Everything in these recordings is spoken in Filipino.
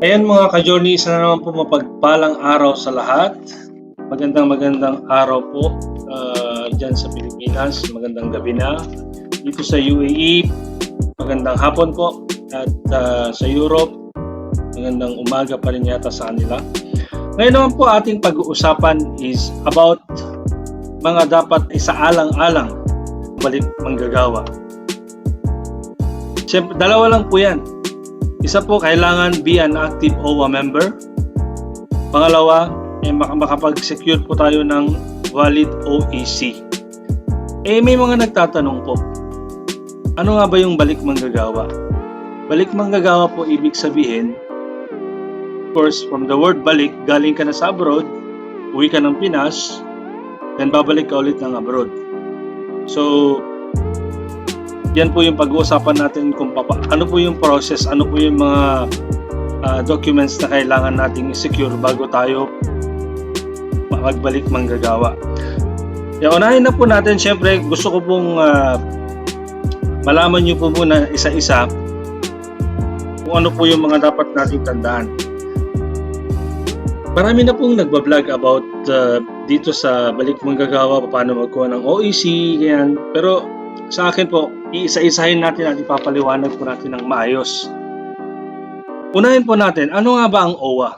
Ayan mga ka-journey, isa na naman po mapagpalang araw sa lahat. Magandang araw po dyan sa Pilipinas. Magandang gabi na. Dito sa UAE, magandang hapon po. At sa Europe, magandang umaga pa rin yata sa kanila. Ngayon naman po ating pag-uusapan is about mga dapat isa alang-alang balik manggagawa. Siyempre, dalawa lang po yan. Isa po, kailangan be an active OWWA member. Pangalawa, makapag-secure po tayo ng VALID OEC. May mga nagtatanong po, ano nga ba yung balik manggagawa? Balik manggagawa po ibig sabihin, of course, from the word balik, galing ka na sa abroad, uwi ka ng Pinas, then babalik ka ulit ng abroad. So, yan po yung pag-uusapan natin kung ano po yung process, ano po yung mga documents na kailangan nating i-secure bago tayo magbalik manggagawa. Unahin na po natin, syempre gusto ko pong malaman nyo po muna isa-isa kung ano po yung mga dapat nating tandaan. Marami na pong nagbablog about dito sa balik manggagawa, paano magkuha ng OEC, ganyan. Pero sa akin po, iisa-isahin natin at ipapaliwanag po natin ng maayos. Unahin po natin, ano nga ba ang OWWA?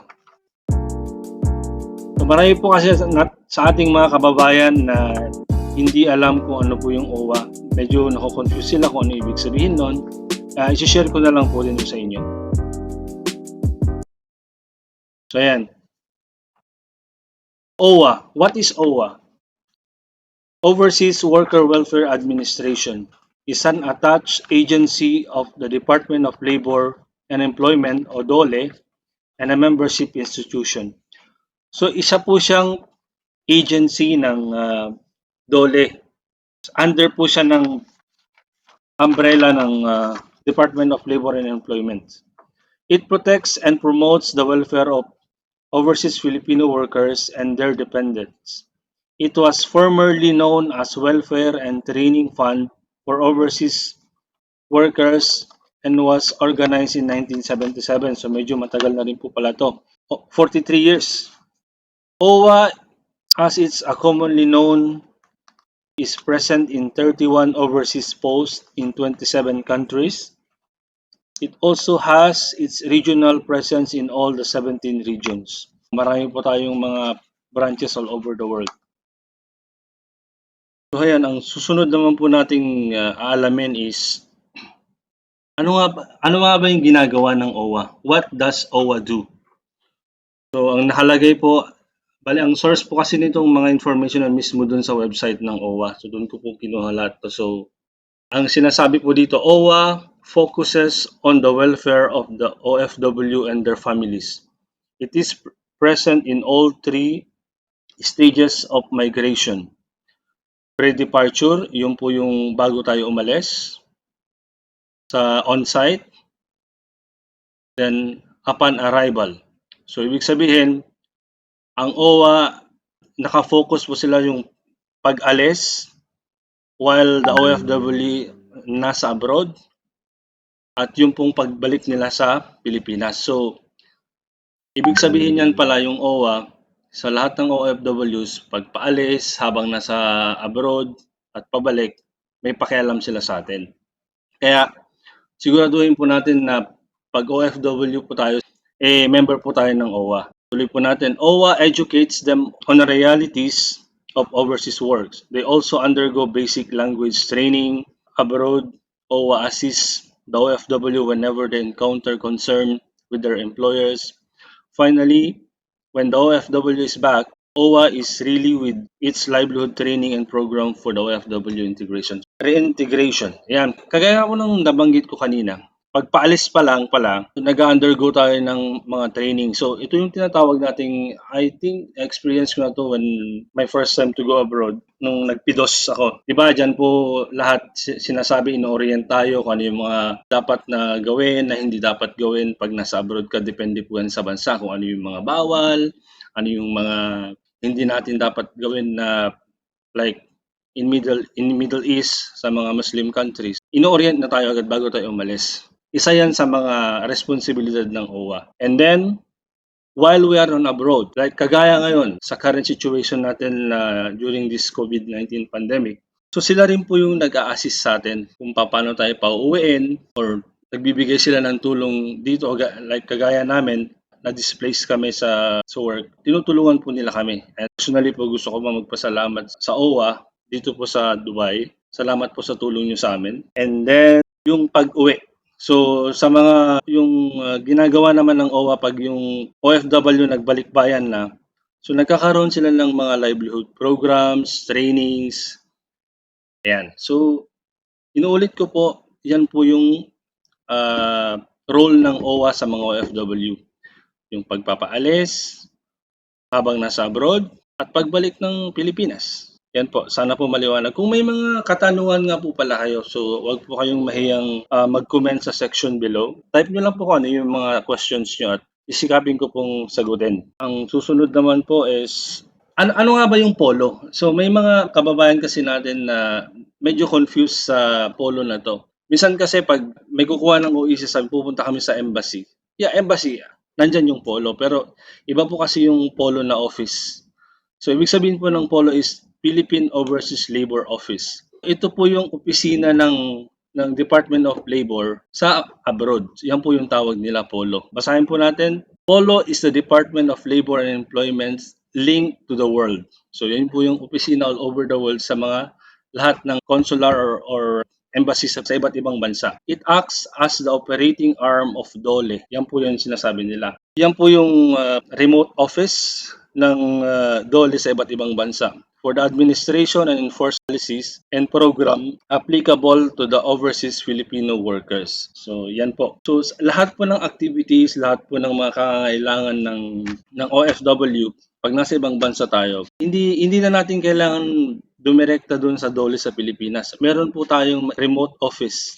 So, marami po kasi sa ating mga kababayan na hindi alam kung ano po yung OWWA. Medyo nako-confuse sila kung ano ibig sabihin nun. I-share ko na lang po din sa inyo. So ayan. OWWA. What is OWWA? Overseas Worker Welfare Administration is an attached agency of the Department of Labor and Employment o DOLE and a membership institution. So isa po siyang agency ng DOLE. Under po siya ng umbrella ng Department of Labor and Employment. It protects and promotes the welfare of overseas Filipino workers and their dependents. It was formerly known as Welfare and Training Fund for Overseas Workers and was organized in 1977. So medyo matagal na rin po pala to. 43 years. OWWA, as it's commonly known, is present in 31 overseas posts in 27 countries. It also has its regional presence in all the 17 regions. Marami po tayong mga branches all over the world. So ayan, ang susunod naman po nating aalamin is ano nga ba yung ginagawa ng OWWA? What does OWWA do? So ang nakalagay po, bali ang source po kasi nitong mga information na mismo dun sa website ng OWWA. So dun ko po kinuha lahat to. So ang sinasabi po dito, OWWA focuses on the welfare of the OFW and their families. It is present in all three stages of migration. Pre-departure, yun po yung bago tayo umalis. Sa on-site. Then, upon arrival. So, ibig sabihin, ang OWWA, nakafocus po sila yung pag-alis while the OFW nasa abroad at yung pong pagbalik nila sa Pilipinas. So, ibig sabihin yan pala yung OWWA, sa lahat ng OFWs, pagpaalis habang nasa abroad at pabalik, may pakialam sila sa atin. Kaya siguraduhin po natin na pag OFW po tayo, member po tayo ng OWWA. Tuloy po natin, OWWA educates them on the realities of overseas work. They also undergo basic language training abroad. OWWA assists the OFW whenever they encounter concern with their employers. Finally, when the OFW is back, OWWA is really with its livelihood training and program for the OFW integration. Reintegration. Yan. Kagaya ko nung nabanggit ko kanina, pagpaalis pa lang pala, nag-undergo tayo ng mga training. So, ito yung tinatawag nating, I think, experience ko na to when my first time to go abroad, nung nagpidos ako. Diba, dyan po lahat sinasabi, ino-orient tayo kung ano yung mga dapat na gawin, na hindi dapat gawin pag nasa abroad ka, depende po yan sa bansa, kung ano yung mga bawal, ano yung mga hindi natin dapat gawin na like in Middle East sa mga Muslim countries. Ino-orient na tayo agad bago tayo umalis. Isa yan sa mga responsibilidad ng OWWA. And then, while we are on abroad, like kagaya ngayon sa current situation natin during this COVID-19 pandemic, so sila rin po yung nag-a-assist sa atin kung paano tayo pauuwiin or nagbibigay sila ng tulong dito, like kagaya namin, na-displace kami sa work, tinutulungan po nila kami. And personally po gusto ko magpasalamat sa OWWA dito po sa Dubai. Salamat po sa tulong nyo sa amin. And then, yung pag-uwi. So sa mga yung ginagawa naman ng OWWA pag yung OFW nagbalik bayan na, so nagkakaroon sila ng mga livelihood programs, trainings. Ayan. So inuulit ko po, yan po yung role ng OWWA sa mga OFW. Yung pagpapaalis habang nasa abroad at pagbalik ng Pilipinas. Yan po, sana po maliwanag. Kung may mga katanungan nga po pala kayo, so wag po kayong mahiyang mag-comment sa section below. Type nyo lang po kung ano yung mga questions nyo at isikapin ko pong sagutin. Ang susunod naman po is, ano nga ba yung polo? So may mga kababayan kasi natin na medyo confused sa polo na to. Minsan kasi pag may kukuha ng OEC, sabi pupunta kami sa embassy. Yeah, embassy. Nandyan yung polo. Pero iba po kasi yung polo na office. So ibig sabihin po ng polo is Philippine Overseas Labor Office. Ito po yung opisina ng Department of Labor sa abroad. Yan po yung tawag nila polo. Basahin po natin. Polo is the Department of Labor and Employment linked to the world. So yan po yung opisina all over the world sa mga lahat ng consular or embassies sa iba't ibang bansa. It acts as the operating arm of DOLE. Yan po yung sinasabi nila. Yan po yung remote office ng DOLE sa iba't ibang bansa for the administration and enforce policies and program applicable to the overseas Filipino workers. So yan po. So lahat po ng activities, lahat po ng mga kakailangan ng OFW pag nasa ibang bansa tayo, hindi na natin kailangan dumirekta doon sa DOLE sa Pilipinas. Meron po tayong remote office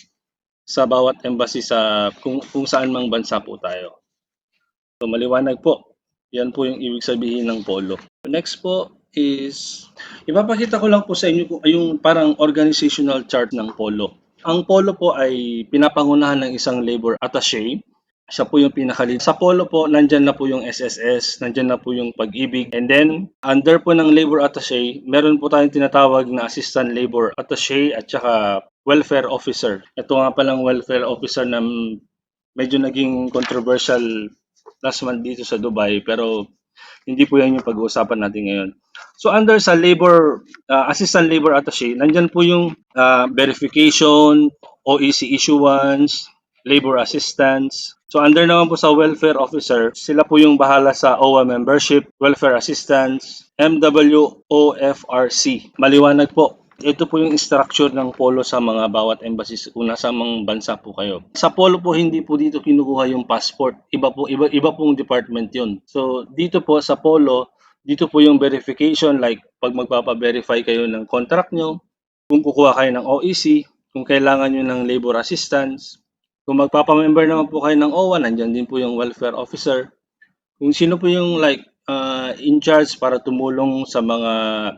sa bawat embassy sa kung saan mang bansa po tayo. So maliwanag po. Yan po yung ibig sabihin ng polo. Next po is, ipapakita ko lang po sa inyo yung parang organizational chart ng polo. Ang polo po ay pinapangunahan ng isang labor attaché. Siya po yung pinaka-lead. Sa polo po, nandyan na po yung SSS, nandyan na po yung pag-ibig. And then, under po ng labor attaché, meron po tayong tinatawag na assistant labor attaché at saka welfare officer. Ito nga palang welfare officer na medyo naging controversial last month dito sa Dubai, pero hindi po yan yung pag-uusapan natin ngayon. So under sa labor, assistant labor attaché, nandyan po yung verification, OEC issuance, labor assistance. So under naman po sa welfare officer, sila po yung bahala sa OWWA membership, welfare assistance, MWOFRC. Maliwanag po. Ito po yung structure ng polo sa mga bawat embassy kung nasa mga bansa po kayo. Sa polo po hindi po dito kinukuha yung passport. Iba pong department 'yun. So dito po sa polo, dito po yung verification, like pag magpapa-verify kayo ng contract nyo, kung kukuha kayo ng OEC, kung kailangan nyo ng labor assistance, kung magpapa-member naman po kayo ng OWWA, nandiyan din po yung welfare officer. Kung sino po yung like in charge para tumulong sa mga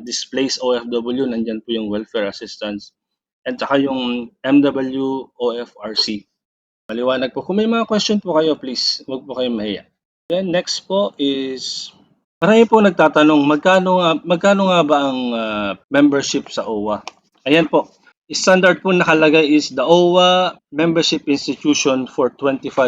displaced OFW, nandyan po yung welfare assistance. At saka yung MWOFRC. Maliwanag po. Kung may mga question po kayo, please, huwag po kayong mahiya. Then next po is, marami po nagtatanong, magkano nga ba ang membership sa OWWA? Ayan po. Standard po nakalagay is the OWWA membership institution for $25.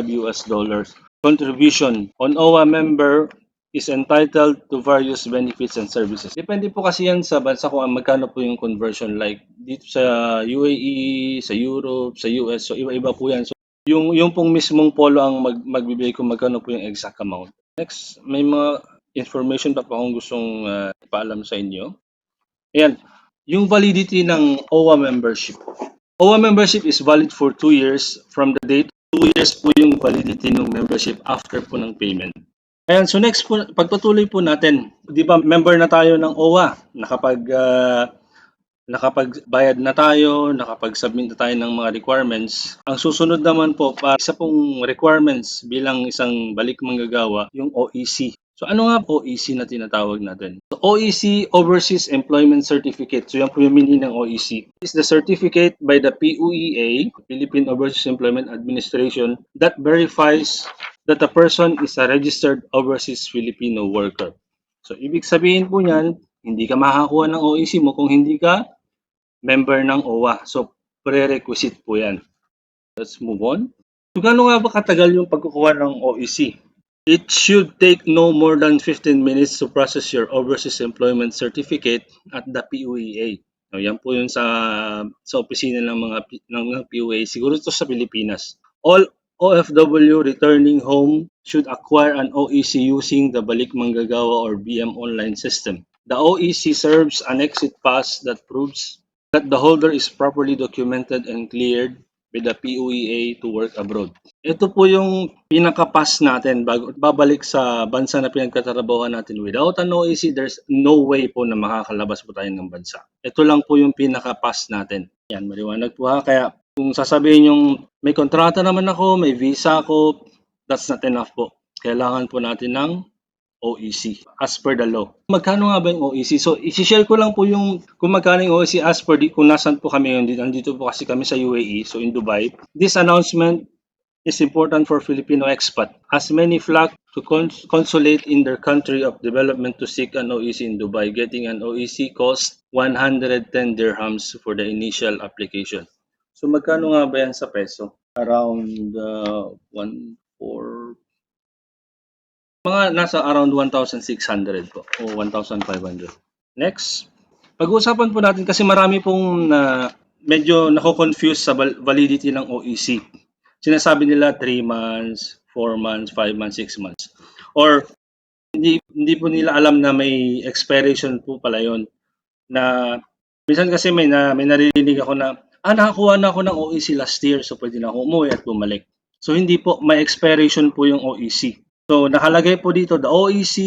Contribution on OWWA member is entitled to various benefits and services. Depende po kasi yan sa bansa kung magkano po yung conversion, like dito sa UAE, sa Europe, sa US, so iba-iba po yan. So yung pong mismong polo ang magbibigay kung magkano po yung exact amount. Next, may mga information pa po akong gustong ipaalam sa inyo. Ayan, yung validity ng OWWA membership. OWWA membership is valid for 2 years from the date. 2 years po yung validity ng membership after po ng payment. Ayan, so next po, pagpatuloy po natin. Di ba member na tayo ng OWWA? Nakapagbayad na tayo, nakapag-submit na tayo ng mga requirements. Ang susunod naman po, isa pong requirements bilang isang balik manggagawa, yung OEC. So ano nga OEC na tinatawag natin? So OEC, Overseas Employment Certificate. So yan po yung meaning ng OEC. It's the certificate by the PUEA, Philippine Overseas Employment Administration, that verifies that the person is a registered overseas Filipino worker. So ibig sabihin po niyan, hindi ka makakuha ng OEC mo kung hindi ka member ng OWWA. So prerequisite po yan. Let's move on. So gaano nga ba katagal yung pagkukuha ng OEC? It should take no more than 15 minutes to process your overseas employment certificate at the PUEA. So, yan po yun sa opisina ng PUEA. Siguro ito sa Pilipinas. All OFW returning home should acquire an OEC using the Balik Manggagawa or BM online system. The OEC serves an exit pass that proves that the holder is properly documented and cleared by the PUEA to work abroad. Ito po yung pinaka-pass natin bago babalik sa bansa na pinagtatrabahuhan natin. Without an OEC, there's no way po na makakalabas po tayo ng bansa. Ito lang po yung pinaka-pass natin. Yan, maliwanag po ha. Kaya kung sasabihin yung may kontrata naman ako, may visa ako, that's not enough po. Kailangan po natin ng OEC as per the law. Magkano nga ba yung OEC? So, i-share ko lang po yung kung magkano yung OEC as per kung nasan po kami yun. Nandito po kasi kami sa UAE, so in Dubai. This announcement is important for Filipino expat as many flock to consulate in their country of development to seek an OEC in Dubai. Getting an OEC costs 110 dirhams for the initial application. So magkano nga ba yan sa peso? Around 1,400 mga nasa around 1,600 po o 1,500. Next, pag-uusapan po natin kasi marami pong medyo nako-confuse sa validity ng OEC. Sinasabi nila 3 months, 4 months, 5 months, 6 months. Or hindi po nila alam na may expiration po pala yon. Na minsan kasi may naririnig ako na nakakuha na ako ng OEC last year so pwede na ako umuwi at bumalik. So hindi po, may expiration po yung OEC. So nakalagay po dito, the OEC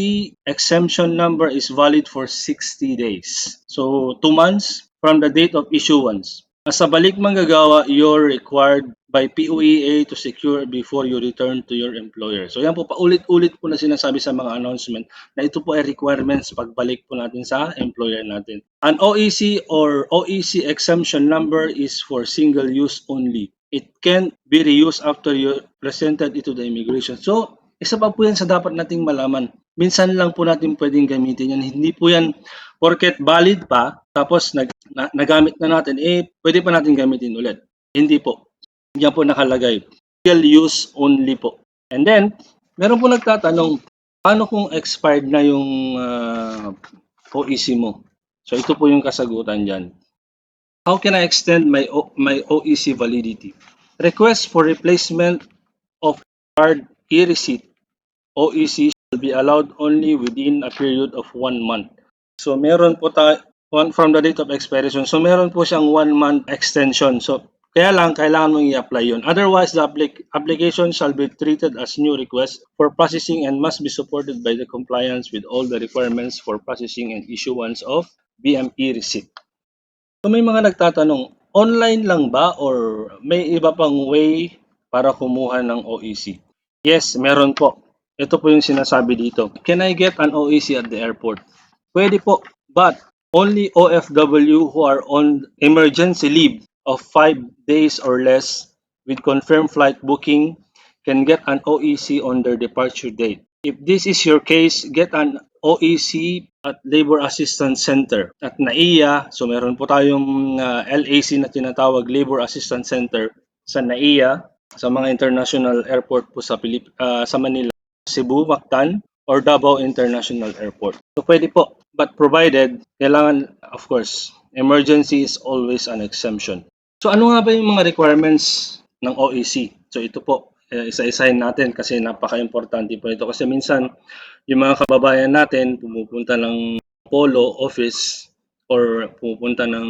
exemption number is valid for 60 days. So 2 months from the date of issuance. As a balik manggagawa, you're required by PUEA to secure before you return to your employer. So yan po, paulit-ulit po na sinasabi sa mga announcement na ito po ay requirements pagbalik po natin sa employer natin. An OEC or OEC exemption number is for single use only. It can't be reused after you presented it to the immigration. So, isa pa po yan sa dapat nating malaman. Minsan lang po natin pwedeng gamitin yan. Hindi po yan porket valid pa, tapos nagamit na natin, pwede pa natin gamitin ulit. Hindi po. Yan po nakalagay. Single use only po. And then, meron po nagtatanong, paano kung expired na yung OEC mo? So, ito po yung kasagutan dyan. How can I extend my OEC validity? Request for replacement of card e-receipt OEC shall be allowed only within a period of 1 month. So meron po from the date of expiration. So meron po siyang 1 month extension. So kaya lang kailangan mong i-apply yun. Otherwise, the application shall be treated as new request for processing and must be supported by the compliance with all the requirements for processing and issuance of BME receipt. So may mga nagtatanong, online lang ba or may iba pang way para kumuha ng OEC? Yes, meron po. Ito po yung sinasabi dito. Can I get an OEC at the airport? Pwede po, but only OFW who are on emergency leave of 5 days or less with confirmed flight booking can get an OEC on their departure date. If this is your case, get an OEC at Labor Assistance Center at NAIA. So meron po tayong LAC na tinatawag Labor Assistance Center sa NAIA sa mga international airport po sa Manila, Cebu, Mactan, or Davao International Airport. So pwede po, but provided, kailangan, of course, emergency is always an exemption. So ano nga ba yung mga requirements ng OEC? So ito po, isa-isahin natin kasi napaka-importante po ito. Kasi minsan, yung mga kababayan natin pumupunta ng Polo office or pumupunta ng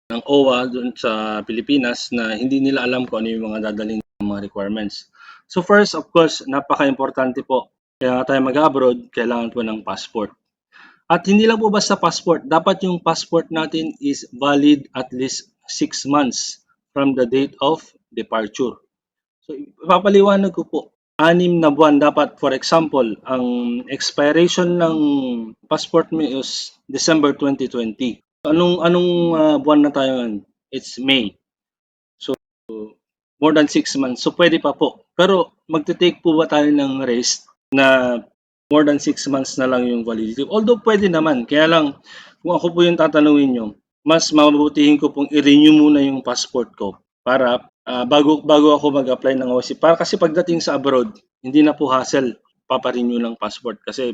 OWWA doon sa Pilipinas na hindi nila alam kung ano yung mga dadalhin ng mga requirements. So first, of course, napaka-importante po. Kaya tayo mag-abroad, kailangan po ng passport. At hindi lang po basta passport, dapat yung passport natin is valid at least 6 months from the date of departure. So ipapaliwanag ko po. 6 na buwan dapat. For example, ang expiration ng passport mo is December 2020. Anong buwan na tayo ngayon? It's May. So, more than 6 months. So, pwede pa po. Pero, magte-take po ba tayo ng rest na more than 6 months na lang yung validity? Although, pwede naman. Kaya lang, kung ako po yung tatanungin nyo, mas mabutihin ko pong i-renew muna yung passport ko para bago ako mag-apply ng OC. Para kasi pagdating sa abroad, hindi na po hassle paparenew ng passport kasi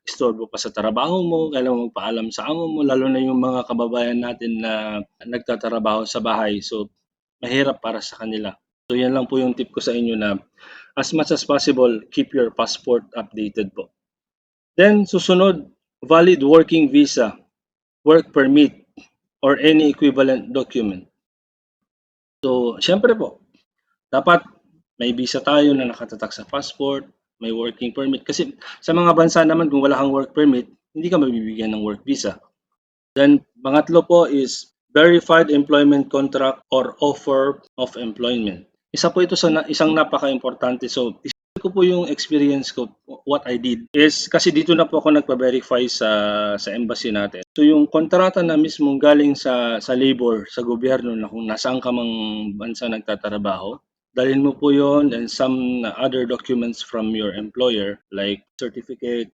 istorbo pa sa trabaho mo, kailangan magpaalam sa amo mo, lalo na yung mga kababayan natin na nagtatrabaho sa bahay. So, mahirap para sa kanila. So, yan lang po yung tip ko sa inyo na as much as possible, keep your passport updated po. Then, susunod, valid working visa, work permit, or any equivalent document. So, syempre po, dapat may visa tayo na nakatatak sa passport, may working permit. Kasi sa mga bansa naman, kung wala kang work permit, hindi ka mabibigyan ng work visa. Then, pangatlo po is verified employment contract or offer of employment. Isa po ito sa isang napaka-importante. So, isipin ko po yung experience ko, what I did is, kasi dito na po ako nagpa-verify sa embassy natin. So, yung kontrata na mismo galing sa labor, sa gobyerno, na kung nasaan ka mang bansa nagtatrabaho, dalhin mo po yon and some other documents from your employer like certificate,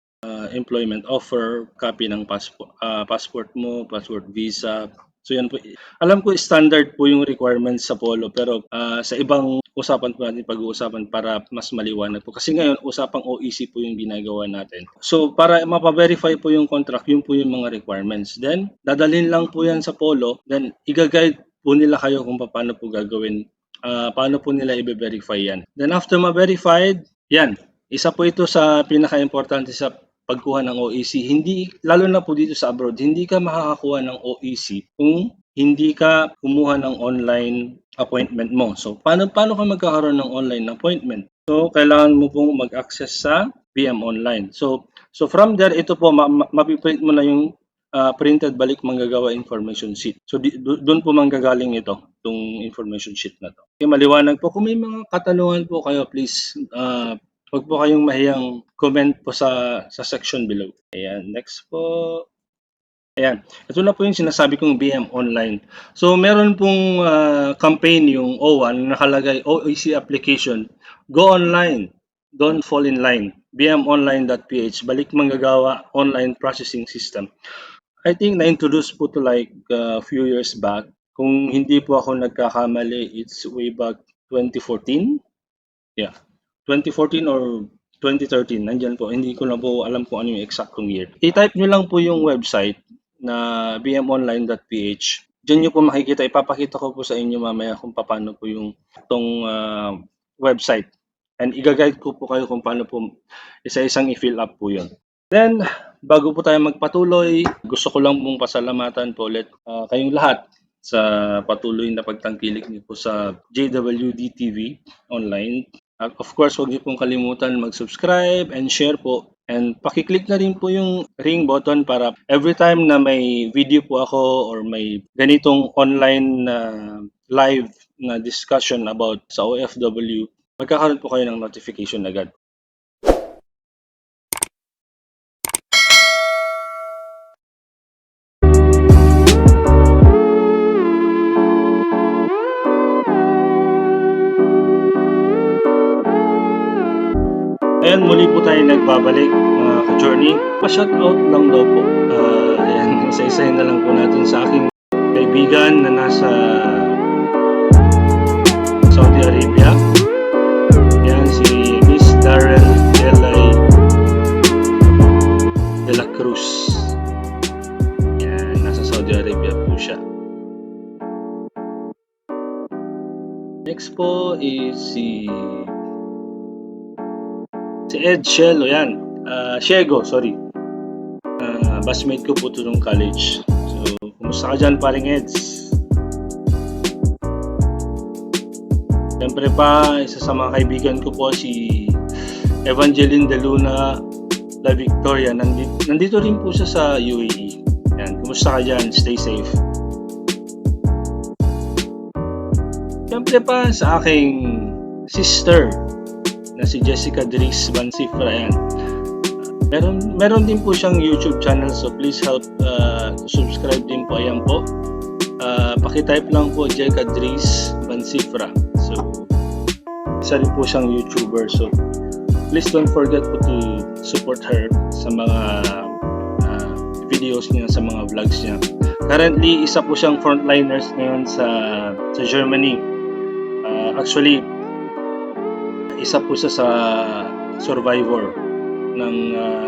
employment offer, copy ng passport mo, passport visa. So yan po. Alam ko standard po yung requirements sa Polo pero sa ibang usapan po natin pag-uusapan para mas maliwanag po. Kasi ngayon usapang OEC po yung ginagawa natin. So para mapa-verify po yung contract, yun po yung mga requirements. Then dadalhin lang po yan sa Polo, then i-guide po nila kayo kung paano po gagawin, paano po nila i-verify yan. Then after ma-verified, yan, isa po ito sa pinaka-importante sa pagkuha ng OEC. Hindi, lalo na po dito sa abroad, hindi ka makakakuha ng OEC kung hindi ka kumuha ng online appointment mo. So, paano ka magkakaroon ng online appointment? So, kailangan mo pong mag-access sa BM Online. So from there, ito po, mapiprint mo na yung printed balik manggagawa information sheet. So, doon po manggagaling itong information sheet na to. Okay, maliwanag po. Kung may mga katanungan po kayo, please, huwag po kayong mahiyang comment po sa section below. Ayan, next po. Ayan, ito na po yung sinasabi kong BM Online. So, meron pong campaign yung OWWA na nakalagay OEC application. Go online, don't fall in line. bmonline.ph, balik manggagawa online processing system. I think na-introduce po to like a few years back. Kung hindi po ako nagkakamali, it's way back 2014. Yeah. 2014 or 2013, nandyan po. Hindi ko na po alam kung ano yung exactong year. I-type nyo lang po yung website na bmonline.ph. Diyan nyo po makikita. Ipapakita ko po sa inyo mamaya kung paano po yung itong website. And i-guide ko po kayo kung paano po isa-isang i-fill up po yun. Then, bago po tayo magpatuloy, gusto ko lang pong pasalamatan po ulit kayong lahat sa patuloy na pagtangkilik niyo po sa JwdTV online. At of course, huwag niyo pong kalimutan mag-subscribe and share po. And pakiclick na rin po yung ring button para every time na may video po ako or may ganitong online live na discussion about sa OFW, magkakaroon po kayo ng notification agad. Ayan, muli po tayo nagbabalik mga ka-journey. Pa-shoutout lang daw po. Ayan, isa-isahin na lang po natin sa aking kaibigan na nasa Saudi Arabia. Ayan, si Miss Darren de la Cruz. Ayan, nasa Saudi Arabia po siya. Next po is si Ed Shelo, yan. Shego, sorry. Busmate ko po ito nung college. So, kumusta ka dyan, paring Eds? Siyempre pa, isa sa mga kaibigan ko po si Evangeline De Luna La Victoria. Nandito rin po siya sa UAE. Yan, kumusta ka dyan? Stay safe. Siyempre pa sa aking sister na si Jessica Dries Bansifra. Ayan. Meron din po siyang YouTube channel, so please help subscribe din po. Ayan po. Pakitype lang po Jessica Dries Bansifra. So, isa rin po siyang YouTuber. So, please don't forget po to support her sa mga videos niya, sa mga vlogs niya. Currently, isa po siyang frontliners ngayon sa Germany. Actually, isa po siya sa survivor ng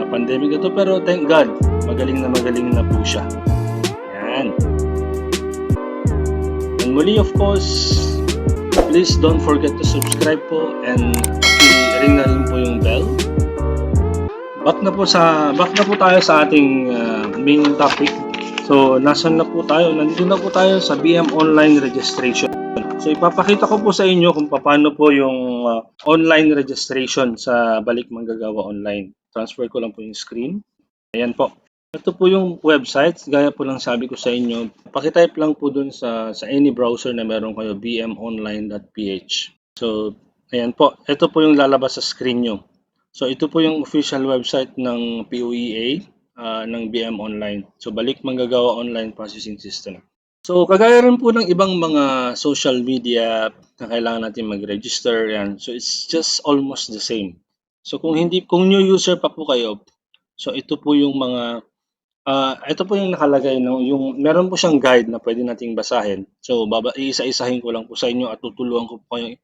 pandemic ito, pero thank God, magaling na po siya. Yan. And muli, of course, please don't forget to subscribe po and i-ring na rin po yung bell. Back na po tayo sa ating main topic. So, nasan na po tayo? Nandito na po tayo sa BM online registration. So, ipapakita ko po sa inyo kung paano po yung online registration sa Balik Manggagawa online. Transfer ko lang po yung screen. Ayan po. Ito po yung website. Gaya po lang sabi ko sa inyo. Pakitype lang po dun sa any browser na meron kayo, bmonline.ph. So, ayan po. Ito po yung lalabas sa screen nyo. So, ito po yung official website ng POEA ng BM Online. So, Balik Manggagawa Online Processing System. So, kagaya rin po ng ibang mga social media na kailangan natin mag-register, yan. So, it's just almost the same. So, kung new user pa po kayo, so ito po yung mga, ito po yung nakalagay, yung meron po siyang guide na pwede nating basahin. So, iisa-isahin ko lang po sa inyo at tutulungan ko po kayo,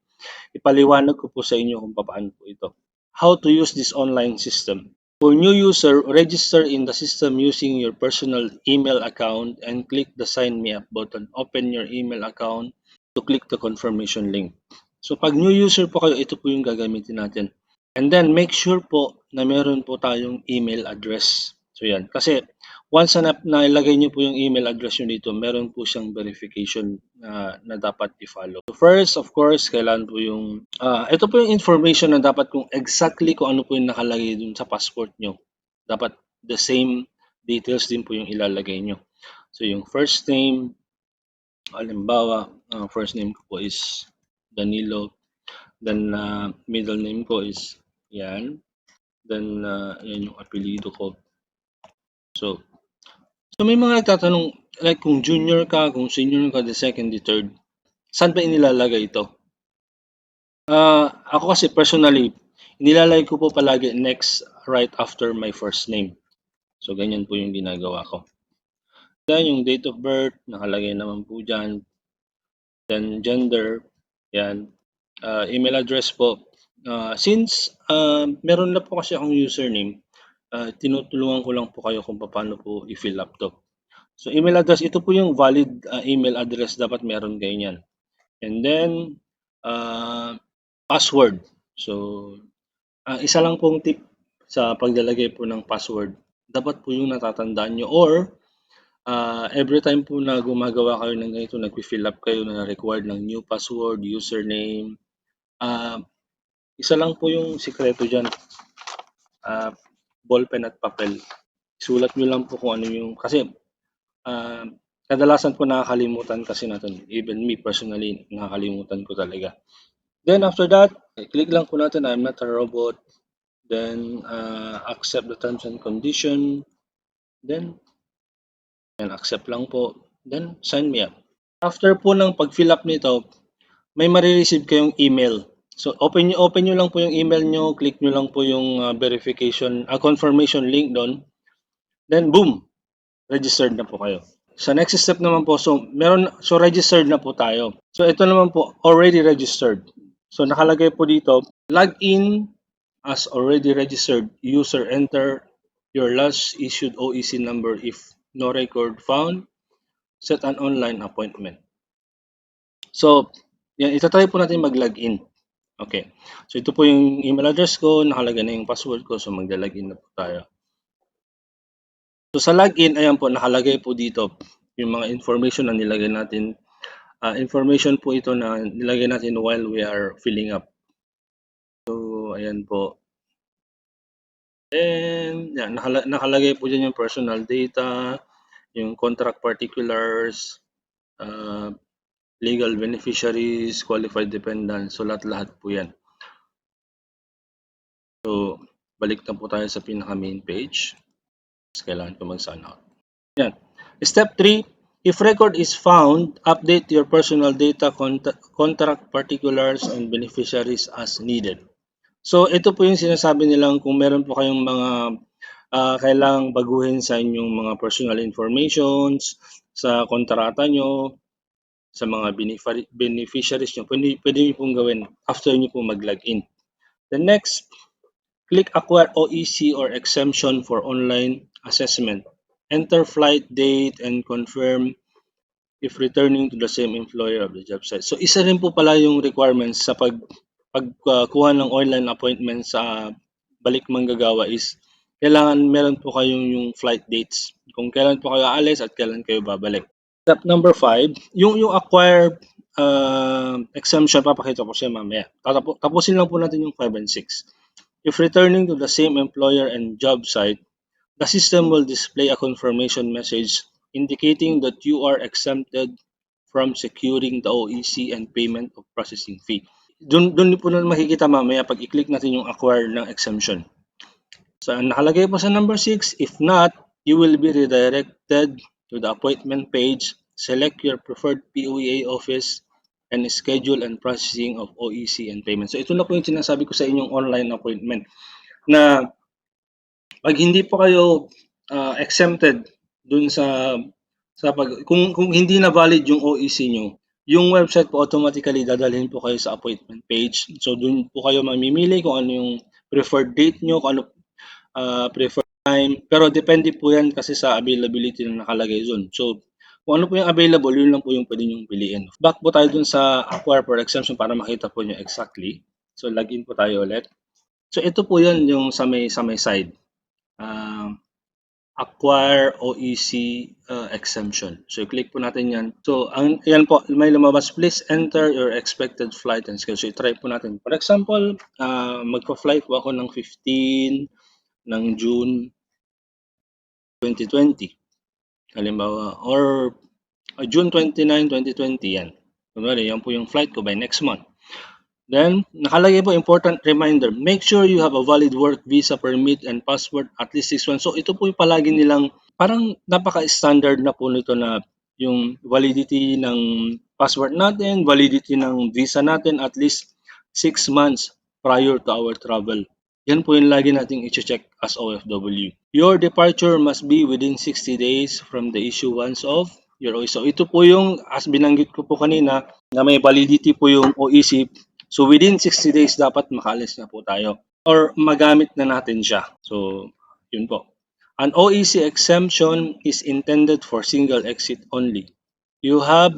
ipaliwanag ko po sa inyo kung paano po ito. How to use this online system. For new user, register in the system using your personal email account and click the Sign Me Up button. Open your email account to click the confirmation link. So pag new user po kayo, ito po yung gagamitin natin. And then make sure po na meron po tayong email address. So yan. Kasi once na nailagay nyo po yung email address nyo dito, meron po siyang verification na dapat i-follow. So first, of course, kailangan po yung ito po yung information na dapat kung exactly kung ano po yung nakalagay dun sa passport nyo. Dapat the same details din po yung ilalagay nyo. So yung first name, halimbawa, first name ko po is Danilo. Then middle name ko is yan. Then yan yung apelido ko. So may mga nagtatanong, like kung junior ka, kung senior ka, the second, the third, saan ba inilalagay ito? Ako kasi personally, inilalagay ko po palagi next right after my first name. So, ganyan po yung ginagawa ko. Then, yung date of birth, nakalagay naman po dyan. Then, gender, yan. Email address po. Since meron na po kasi akong username, tinutulungan ko lang po kayo kung paano po i-fill up to. So, email address, ito po yung valid email address, dapat meron kayo yan. And then, password. So, isa lang pong tip sa paglalagay po ng password, dapat po yung natatandaan nyo or every time po na gumagawa kayo ng ganito, nag-fill up kayo na required ng new password, username, isa lang po yung sikreto dyan, ballpen at papel. Isulat nyo lang po kung ano yung, kasi kadalasan po nakakalimutan kasi natin, even me personally, nakakalimutan ko talaga. Then after that, click lang po natin, I'm not a robot. Then accept the terms and condition. Then accept lang po. Then sign me up. After po ng pag-fill up nito, may marireceive kayong email. So open nyo lang po yung email nyo, click nyo lang po yung verification, confirmation link doon. Then boom, registered na po kayo. Sa next step naman po, so registered na po tayo. So ito naman po, already registered. So nakalagay po dito, log in as already registered user, enter your last issued OEC number if no record found, set an online appointment. So yan, itatry po natin mag-login. Okay, so ito po yung email address ko, nakalagay na yung password ko, so magla-login na po tayo. So sa login, ayan po, nakalagay po dito yung mga information na nilagay natin. Information po ito na nilagay natin while we are filling up. So ayan po. Then yan, nakalagay po dyan yung personal data, yung contract particulars, legal beneficiaries, qualified dependents, so lahat po yan. So, balik na po tayo sa pinaka main page. Kailangan ko mag-sign out. Yan. Step 3, if record is found, update your personal data, contract particulars, and beneficiaries as needed. So, ito po yung sinasabi nilang kung meron po kayong mga kailangang baguhin sa inyong mga personal informations, sa kontrata nyo, sa mga beneficiaries nyo, pwede nyo pong gawin after nyo po mag-login. The next, click Acquire OEC or Exemption for online assessment. Enter flight date and confirm if returning to the same employer of the job site. So, isa rin po pala yung requirements sa pagkuha ng online appointment sa Balik Manggagawa is kailangan meron po kayong yung flight dates. Kung kailan po kayo aalis at kailan kayo babalik. Step number 5, yung acquire exemption, papakita ko siya mamaya. Tapusin lang po natin yung 5 and 6. If returning to the same employer and job site, the system will display a confirmation message indicating that you are exempted from securing the OEC and payment of processing fee. Doon po na makikita mamaya pag i-click natin yung acquire ng exemption. So, nakalagay po sa number 6, if not, you will be redirected to the appointment page. Select your preferred POEA office and schedule and processing of OEC and payment. So, ito na po yung sinasabi ko sa inyong online appointment na pag hindi po kayo exempted dun sa kung hindi na valid yung OEC nyo, yung website po automatically dadalhin po kayo sa appointment page. So, dun po kayo mamimili kung ano yung preferred date nyo, kung ano preferred time. Pero depende po yan kasi sa availability na nakalagay dun. So, kung ano po yung available, yun lang po yung pwede nyong piliin. Back po tayo dun sa acquire for exemption para makita po nyo exactly. So, login po tayo ulit. So, ito po yun yung sa may side. Acquire OEC exemption. So, click po natin yan. So, yan po, may lumabas. Please enter your expected flight and schedule. So, try po natin. For example, magpa-flight po ako ng 15 ng June 2020. Halimbawa, or June 29, 2020 yan. Kunwari, yan po yung flight ko by next month. Then, nakalagay po important reminder, make sure you have a valid work visa permit and passport at least 6 months. So, ito po yung palagi nilang, parang napaka-standard na po nito na yung validity ng passport natin, validity ng visa natin at least 6 months prior to our travel. Yan po yung lagi nating i-check as OFW. Your departure must be within 60 days from the issuance of your OEC. So, ito po yung, as binanggit ko po kanina, na may validity po yung OEC. So, within 60 days, dapat makaalis na po tayo or magamit na natin siya. So, yun po. An OEC exemption is intended for single exit only. You have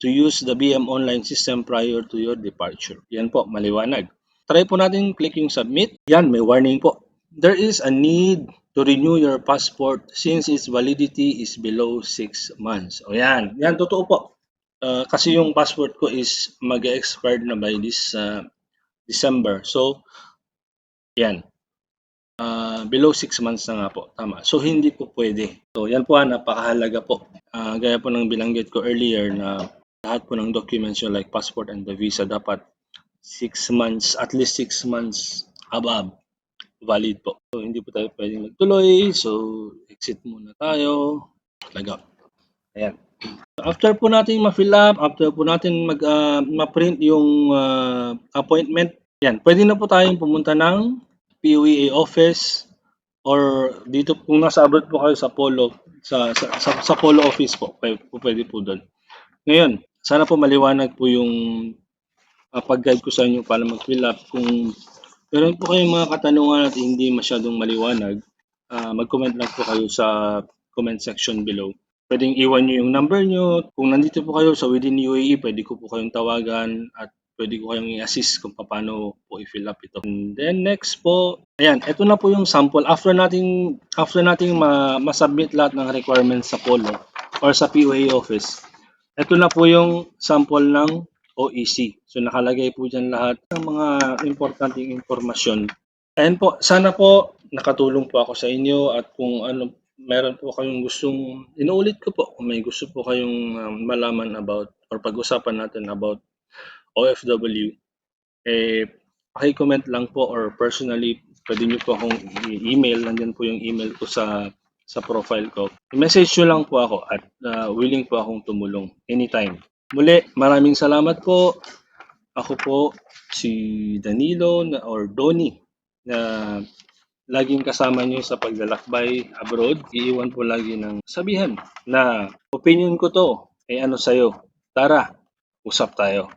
to use the BM online system prior to your departure. Yan po, maliwanag. Try po natin click yung submit. Yan, may warning po. There is a need to renew your passport since its validity is below 6 months. O yan, yan, totoo po. Kasi yung passport ko is mag-expired na by this December. So, yan. Below 6 months na nga po. Tama. So, hindi po pwede. So, yan po napakahalaga po. Gaya po ng binanggit ko earlier na lahat po ng documents nyo like passport and the visa dapat 6 months, at least 6 months above valid po. So, hindi po tayo pwedeng magtuloy. So, exit muna tayo. Log out. Ayan. After po natin ma-fill up, after po natin ma-print yung appointment, yan, pwede na po tayong pumunta ng POEA office or dito kung nasa abroad po kayo sa Polo, sa Polo office po, pwede po doon. Ngayon, sana po maliwanag po yung pag-guide ko sa inyo para mag-fill up. Kung meron po kayong mga katanungan at hindi masyadong maliwanag, mag-comment lang po kayo sa comment section below. Pwedeng iwan nyo yung number nyo. Kung nandito po kayo sa within UAE, pwede ko po kayong tawagan at pwede ko kayong i-assist kung paano po i-fill up ito. And then next po, ayan, ito na po yung sample. After nating ma-submit lahat ng requirements sa Polo or sa POA office, ito na po yung sample ng OEC. So nakalagay po dyan lahat ng mga importanteng informasyon. Ayan po, sana po nakatulong po ako sa inyo at kung ano meron po kayong gustong, inuulit ko po, kung may gusto po kayong malaman about or pag-usapan natin about OFW, paki-comment lang po or personally, pwede niyo po akong i-email. Nandiyan po yung email ko sa profile ko. I-message nyo lang po ako at willing po akong tumulong anytime. Muli, maraming salamat po. Ako po si Danilo or Donnie na laging kasama nyo sa paglalakbay abroad. Iiwan po lagi ng sabihan na opinion ko to, ano sa'yo. Tara, usap tayo.